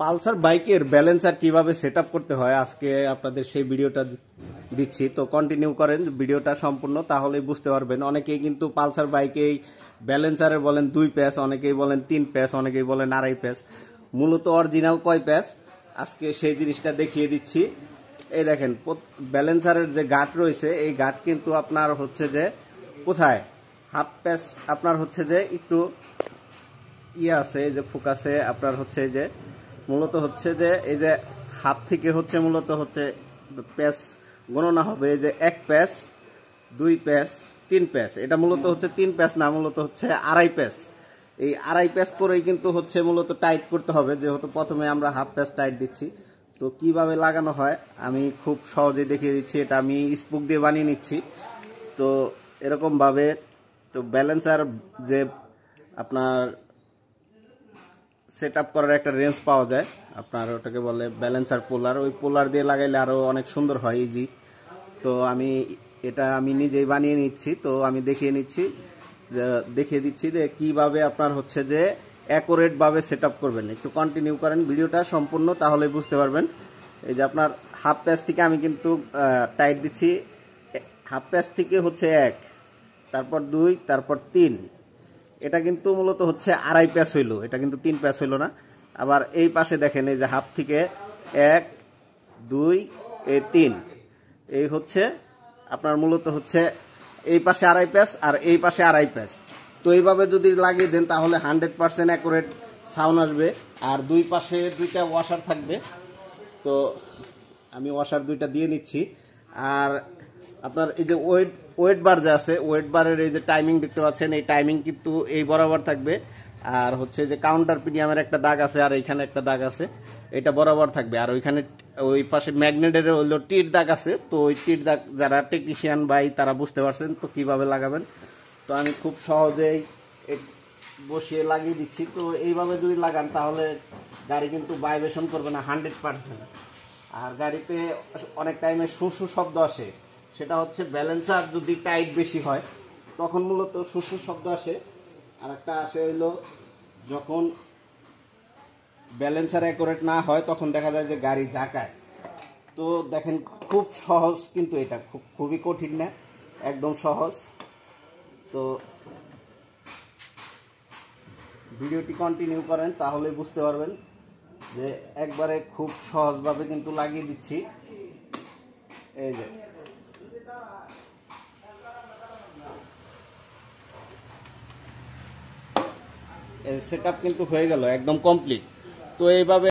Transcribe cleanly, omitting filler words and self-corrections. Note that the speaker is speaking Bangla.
পালসার বাইকের ব্যালেন্সার কিভাবে সেটআপ করতে হয় আজকে আপনাদের সেই ভিডিওটা দিচ্ছি। তো কন্টিনিউ করেন ভিডিওটা সম্পূর্ণ, তাহলেই বুঝতে পারবেন। অনেকেই কিন্তু পালসার বাইকেই ব্যালেন্সারের বলেন 2 প্যাচ, অনেকেই বলেন 3 প্যাচ, অনেকেই বলেন 2.5 প্যাচ। মূলত অরিজিনাল কয় প্যাচ আজকে সেই জিনিসটা দেখিয়ে দিচ্ছি। এই দেখেন ব্যালেন্সারের যে গাট রয়েছে, এই গাট কিন্তু আপনার হচ্ছে যে কোথায় হাফ প্যাচ আপনার হচ্ছে যে একটু আছে, যে ফোকাসে আপনার হচ্ছে যে মূলত হচ্ছে যে এই যে হাফ থেকে হচ্ছে মূলত হচ্ছে প্যাচ গণনা হবে যে 1 প্যাচ, 2 প্যাচ, 3 প্যাচ। এটা মূলত হচ্ছে 3 প্যাচ না, মূলত হচ্ছে 2.5 প্যাচ। এই 2.5 প্যাচ করেই কিন্তু হচ্ছে মূলত টাইট করতে হবে, যেহেতু প্রথমে আমরা হাফ প্যাচ টাইট দিচ্ছি। তো কিভাবে লাগানো হয় আমি খুব সহজেই দেখিয়ে দিচ্ছি। এটা আমি স্পুক দিয়ে বানিয়ে নিচ্ছি। তো এরকম ভাবে তো ব্যালেন্সার যে আপনার সেট আপ করার একটা রেঞ্জ পাওয়া যায়, আপনার ওটাকে বলে ব্যালেন্সার পোলার। ওই পোলার দিয়ে লাগাইলে আরও অনেক সুন্দর হয়, ইজি। তো আমি নিজেই বানিয়ে নিচ্ছি। তো আমি দেখিয়ে দিচ্ছি যে কিভাবে আপনার হচ্ছে যে অ্যাকুরেট ভাবে সেট আপ করবেন। একটু কন্টিনিউ করেন ভিডিওটা সম্পূর্ণ, তাহলে বুঝতে পারবেন। এই যে আপনার হাফ প্যাচ থেকে আমি কিন্তু টাইট দিচ্ছি। হাফ প্যাচ থেকে হচ্ছে 1, তারপর 2, তারপর 3। এটা কিন্তু মূলত হচ্ছে 2.5 প্যাচ হইলো, এটা কিন্তু 3 প্যাচ হইলো না। আবার এই পাশে দেখেন, এই যে হাফ থেকে 1, 2, 3, এই হচ্ছে আপনার মূলত হচ্ছে এই পাশে 2.5 প্যাচ আর এই পাশে 2.5 প্যাচ। তো এইভাবে যদি লাগিয়ে দেন তাহলে 100% অ্যাকুরেট সাউন্ড আসবে। আর দুই পাশে 2টা ওয়াশার থাকবে। তো আমি ওয়াশার 2টা দিয়ে নিচ্ছি। আর আপনার এই যে ওয়েট বার যে আছে, ওয়েট বারের এই যে টাইমিং দেখতে পাচ্ছেন, এই টাইমিং কিন্তু এই বরাবর থাকবে। আর হচ্ছে যে কাউন্টার পিডিয়ামের একটা দাগ আছে, আর এইখানে একটা দাগ আছে, এটা বরাবর থাকবে। আর ওইখানে ওই পাশে ম্যাগনেটের হলো টির দাগ আছে। তো ওই টির দাগ যারা টেকনিশিয়ান ভাই তারা বুঝতে পারছেন তো কিভাবে লাগাবেন। তো আমি খুব সহজেই বসিয়ে লাগিয়ে দিচ্ছি। তো এইভাবে যদি লাগান তাহলে গাড়ি কিন্তু ভাইব্রেশন করবে না 100%। আর গাড়িতে অনেক টাইমে শু শব্দ আসে, সেটা হচ্ছে ব্যালেন্সার যদি টাইট বেশি হয় তখন মূলত শু শব্দ আসে। আর একটা আসে হইলো যখন ব্যালেন্সার অ্যাকুরেট না হয় তখন দেখা যায় যে গাড়ি ঝাঁকায়। তো দেখেন খুব সহজ, কিন্তু এটা খুবই কঠিন না, একদম সহজ। তো ভিডিওটি কন্টিনিউ করেন, তাহলে বুঝতে পারবেন যে একবারে খুব সহজভাবে কিন্তু লাগিয়ে দিচ্ছি। এই যে সেটআপ কিন্তু হয়ে গেল, একদম কমপ্লিট। তো এইভাবে